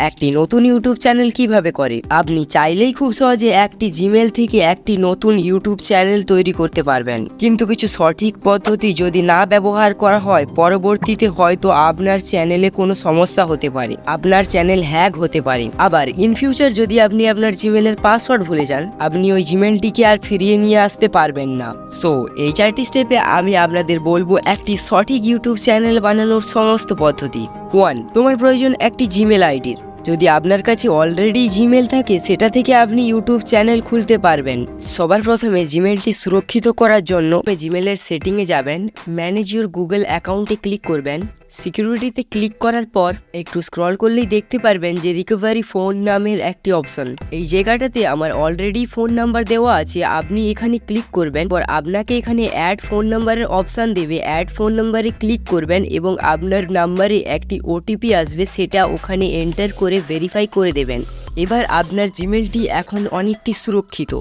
একটি নতুন YouTube channel কিভাবে করে? আপনি চাইলেই খুব সহজে একটি জিমেল থেকে একটি নতুন ইউটিউব চ্যানেল তৈরি করতে পারবেন, কিন্তু কিছু সঠিক পদ্ধতি যদি না ব্যবহার করা হয় পরবর্তীতে হয়তো আপনার চ্যানেলে কোনো সমস্যা হতে পারে, আপনার চ্যানেল হ্যাক হতে পারে। আবার ইন ফিউচার যদি আপনি আপনার জিমেলের পাসওয়ার্ড ভুলে যান, আপনি ওই জিমেলটিকে আর ফিরিয়ে নিয়ে আসতে পারবেন না। সো এই 4টি স্টেপে আমি আপনাদের বলবো একটি সঠিক ইউটিউব চ্যানেল বানানোর সমস্ত পদ্ধতি। 1. তোমার প্রয়োজন একটি জিমেল আইডির। যদি আপনার কাছে অলরেডি জিমেল থাকে সেটা থেকে আপনি ইউটিউব চ্যানেল খুলতে পারবেন। সবার প্রথমে জিমেলটি সুরক্ষিত করার জন্য জিমেলের সেটিংয়ে যাবেন, ম্যানেজ ইউর গুগল অ্যাকাউন্টে ক্লিক করবেন। সিকিউরিটিতে ক্লিক করার পর একটু স্ক্রল করলেই দেখতে পারবেন যে রিকভারি ফোন নামের একটি অপশন। এই জায়গাটাতে আমার অলরেডি ফোন নাম্বার দেওয়া আছে, আপনি এখানে ক্লিক করবেন। পর আপনাকে এখানে অ্যাড ফোন নাম্বারের অপশান দেবে, অ্যাড ফোন নাম্বারে ক্লিক করবেন এবং আপনার নাম্বারে একটি ওটিপি আসবে, সেটা ওখানে এন্টার করে ভেরিফাই করে দেবেন। এবার আপনার জিমেলটি এখন অনেকটি সুরক্ষিত।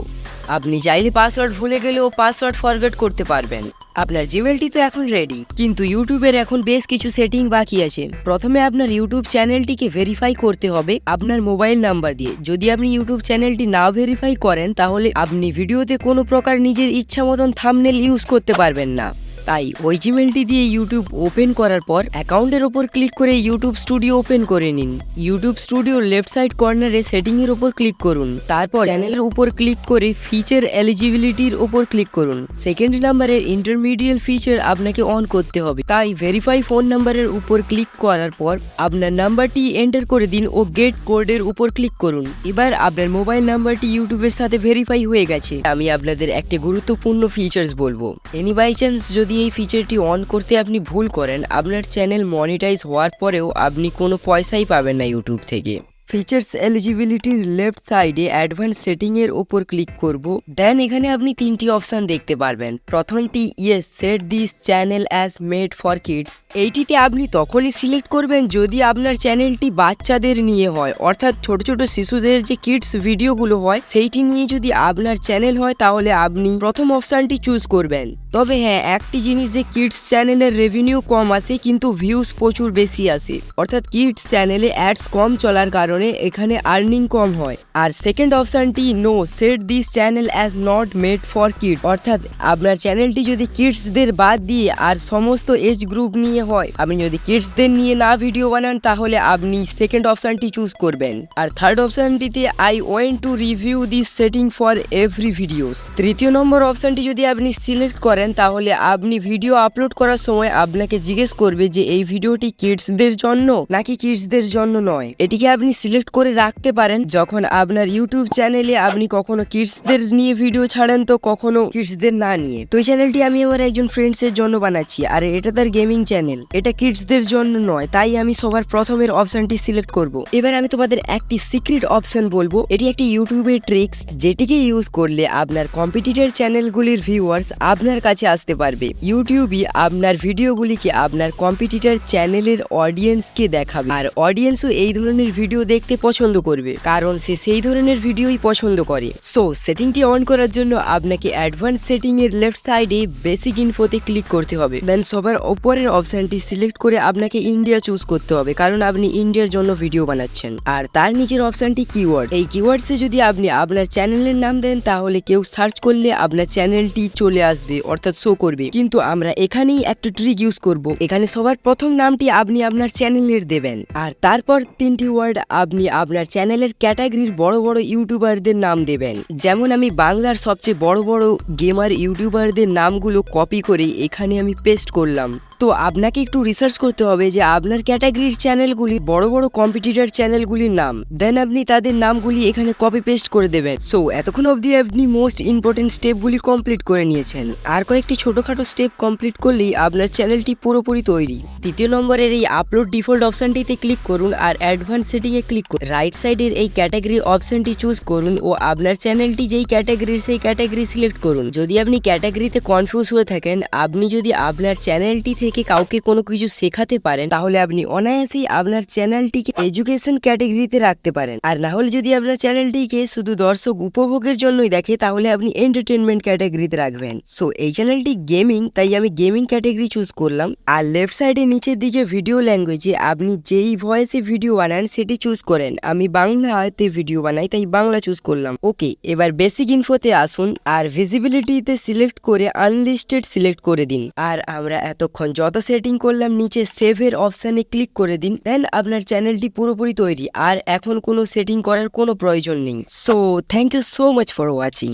আপনি চাইলে পাসওয়ার্ড ভুলে গেলেও পাসওয়ার্ড ফরগেট করতে পারবেন। আপনার জিমেলটি তো এখন রেডি, কিন্তু ইউটিউবের এখন বেশ কিছু সেটিং বাকি আছে। প্রথমে আপনার ইউটিউব চ্যানেলটিকে ভেরিফাই করতে হবে আপনার মোবাইল নাম্বার দিয়ে। যদি আপনি ইউটিউব চ্যানেলটি না ভেরিফাই করেন তাহলে আপনি ভিডিওতে কোনো প্রকার নিজের ইচ্ছা মতন থাম্বনেল ইউজ করতে পারবেন না। তাই ওই জিমেলটি দিয়ে ইউটিউব ওপেন করার পর অ্যাকাউন্টের ওপর ক্লিক করে ইউটিউব স্টুডিও ওপেন করে নিন। ইউটিউব স্টুডিওর লেফট সাইড কর্নারে সেটিংয়ের ওপর ক্লিক করুন, তারপর চ্যানেলের উপর ক্লিক করে ফিচার এলিজিবিলিটির ওপর ক্লিক করুন। সেকেন্ড নাম্বারের ইন্টারমিডিয়েট ফিচার আপনাকে অন করতে হবে, তাই ভেরিফাই ফোন নাম্বারের উপর ক্লিক করার পর আপনার নাম্বারটি এন্টার করে দিন ও গেট কোডের উপর ক্লিক করুন। এবার আপনার মোবাইল নাম্বারটি ইউটিউবের সাথে ভেরিফাই হয়ে গেছে। আমি আপনাদের একটি গুরুত্বপূর্ণ ফিচার্স বলবো। এনি বাই চান্স যদি এই ফিচারটি অন করতে আপনি ভুল করেন, আপনার চ্যানেল মনিটাইজ হওয়ার পরেও আপনি কোনো পয়সাই পাবেন না ইউটিউব থেকে। ফিচার্স এলিজিবিলিটির লেফট সাইডে অ্যাডভান্স সেটিংয়ের ওপর ক্লিক করব। দেন এখানে আপনি 3টি অপশান দেখতে পারবেন। প্রথমটি yes set this channel as made for kids. এইটিতে আপনি তখনই সিলেক্ট করবেন যদি আপনার চ্যানেলটি বাচ্চাদের নিয়ে হয়, অর্থাৎ ছোট ছোট শিশুদের যে কিডস ভিডিওগুলো হয় সেইটি নিয়ে যদি আপনার চ্যানেল হয় তাহলে আপনি প্রথম অপশানটি চুজ করবেন। তবে হ্যাঁ, একটি জিনিস যে কিডস চ্যানেলের রেভিনিউ কম আসে কিন্তু ভিউজ প্রচুর বেশি আসে, অর্থাৎ কিডস চ্যানেলে অ্যাডস কম চলার কারণে এখানে আর্নিং কম হয়। আর সেকেন্ড অপশানটি no set this channel as not made for kid, অর্থাৎ আপনার চ্যানেলটি যদি কিডসদের বাদ দিয়ে আর সমস্ত এজ গ্রুপ নিয়ে হয়, আপনি যদি কিডসদের নিয়ে না ভিডিও বানান তাহলে আপনি সেকেন্ড অপশানটি চুজ করবেন। আর থার্ড অপশানটিতে I want to review this setting for every videos. তৃতীয় নম্বর অপশানটি যদি আপনি সিলেক্ট করেন তাহলে আপনি ভিডিও আপলোড করার সময় আপনাকে জিজ্ঞেস করবে যে এই ভিডিওটি কিডসদের জন্য নাকি কিডসদের জন্য নয়। এটিকে আপনি সিলেক্ট করে রাখতে পারেন। যখন আপনার ইউটিউব চ্যানেলে আপনি কখনো কিডসদের নিয়ে ভিডিও ছাড়েন তো কখনো কিডসদের না নিয়ে। তো এই চ্যানেলটি আমি আমার একজন ফ্রেন্ডসের জন্য বানাচ্ছি, আর এটা তার গেমিং চ্যানেল, এটা কিডসদের জন্য নয়, তাই আমি সবার প্রথমের অপশনটি সিলেক্ট করব। এবার আমি তোমাদের একটি সিক্রেট অপশন বলবো। এটি একটি ইউটিউবের ট্রিক্স, যেটিকে ইউজ করলে আপনার কম্পিটিটর চ্যানেলগুলির ভিউয়ার্স আপনার কাছে আসতে পারবে। ইউটিউবই আপনার ভিডিওগুলিকে আপনার কম্পিটিটর চ্যানেলের অডিয়েন্সকে দেখাবে, আর অডিয়েন্সও এই ধরনের ভিডিও দেখতে পছন্দ করবে, কারণ সে সেই ধরনের ভিডিওই পছন্দ করে। সো সেটিংটি অন করার জন্য আপনাকে অ্যাডভান্স সেটিং এর লেফট সাইডে বেসিক ইনফোতে ক্লিক করতে হবে। দেন সবার উপরের অপশনটি সিলেক্ট করে আপনাকে ইন্ডিয়া চুজ করতে হবে, কারণ আপনি ইন্ডিয়ার জন্য ভিডিও বানাচ্ছেন। আর তার নিচের অপশনটি কিওয়ার্ড। এই কিওয়ার্ডসে যদি আপনি আপনার চ্যানেলের নাম দেন তাহলে কেউ সার্চ করলে আপনার চ্যানেলটি চলে আসবে, অর্থাৎ শো করবে। কিন্তু আমরা এখানেই একটা ট্রিক ইউজ করব। এখানে সবার প্রথম নামটি আপনি আপনার চ্যানেলের দেবেন, আর তারপর 3টি ওয়ার্ড আপনি আপনার চ্যানেলের ক্যাটাগরির বড় বড় ইউটিউবারদের নাম দেবেন। যেমন আমি বাংলার সবচেয়ে বড় বড় গেমার ইউটিউবারদের নামগুলো কপি করে এখানে আমি পেস্ট করলাম। তো আপনাকে একটু রিসার্চ করতে হবে যে আপনার ক্যাটাগরির চ্যানেলগুলি বড় বড় কম্পিটিটর চ্যানেলগুলির নাম, দেন আপনি তাদের নামগুলি এখানে কপি পেস্ট করে দেবেন। সো এতক্ষণ অবধি আপনি মোস্ট ইম্পর্টেন্ট স্টেপগুলি কমপ্লিট করে নিয়েছেন। আর কয়েকটি ছোটখাটো স্টেপ কমপ্লিট করলেই আপনার চ্যানেলটি পুরোপুরি তৈরি। তৃতীয় নম্বরের এই আপলোড ডিফল্ট অপশনটিতে ক্লিক করুন আর অ্যাডভান্স সেটিংয়ে ক্লিক করুন। রাইট সাইডের এই ক্যাটাগরি অপশনটি চুজ করুন ও আপনার চ্যানেলটি যেই ক্যাটাগরির সেই ক্যাটাগরি সিলেক্ট করুন। যদি আপনি ক্যাটাগরিতে কনফিউজ হয়ে থাকেন, আপনি যদি আপনার চ্যানেলটি থেকে কাউকে কোনো কিছু শেখাতে পারেন তাহলে আপনি অনায়াসেই আপনার চ্যানেলটিকে এডুকেশন ক্যাটাগরিতে রাখতে পারেন। আর না হলে যদি আপনার চ্যানেলটিকে শুধু দর্শক উপভোগের জন্যই দেখে তাহলে আপনি এন্টারটেনমেন্ট ক্যাটাগরিতে রাখবেন। সো এই চ্যানেলটি গেমিং, তাই আমি গেমিং ক্যাটাগরি চুজ করলাম। আর লেফট সাইডে নিচের দিকে ভিডিও ল্যাঙ্গুয়েজে আপনি যেই ভয়েসে ভিডিও বানান সেটি চুজ করেন। আমি বাংলাতে ভিডিও বানাই তাই বাংলা চুজ করলাম। ওকে, এবার বেসিক ইনফোতে আসুন আর ভিজিবিলিটিতে সিলেক্ট করে আনলিস্টেড সিলেক্ট করে দিন। আর আমরা এতক্ষণ যত সেটিং করলাম নিচে সেভের অপশানে ক্লিক করে দিন। দেন আপনার চ্যানেলটি পুরোপুরি তৈরি, আর এখন কোনো সেটিং করার কোনো প্রয়োজন নেই। So thank you so much for watching.